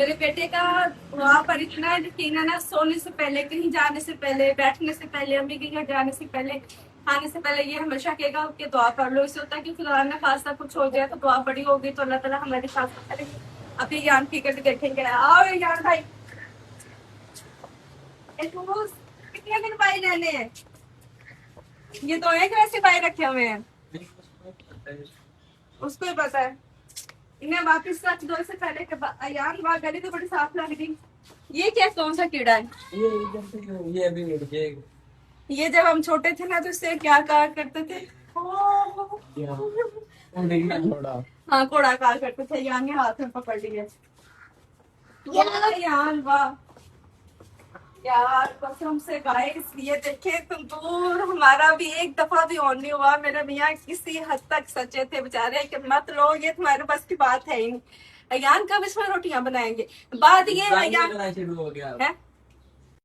मेरे बेटे का वहाँ पर इतना यकीन है ना, सोने से पहले, कहीं जाने से पहले, बैठने से पहले, अम्मी के घर जाने से पहले, खाने से पहले ये हमेशा कहेगा कि दुआ कर लो। इससे होता है कि खुदा ने खासा कुछ हो जाए तो दुआ बड़ी होगी तो अल्लाह ताला हमारी साथ करेंगे। अभी यान टिकट देखेंगे। आओ यान भाई, कितने दिन भाई रहने हैं? ये तो एक वैसे भाई रखे हुए हैं, उसको ही पता है। इन्हें वापिस रख दो इससे पहले के यार वहाँ गली तो बड़ी साफ लग रही। ये क्या, कौन सा कीड़ा है? ये अभी ये जब हम छोटे थे ना तो इससे क्या कहा करते थे? थोड़ा हाँ, कोड़ा कहा करते थे। यार ने हाथ में पकड़ लिया यार। वाह यार, कसम से गाइस, ये देखे तुम दूर, हमारा भी एक दफा भी ऑन नहीं हुआ। मेरे मियाँ किसी हद तक सचे थे बेचारे कि मत लो, ये तुम्हारे बस की बात है ही नहीं। अयान कब इसमें रोटियां बनाएंगे? बात ये अयान शुरू हो गया है,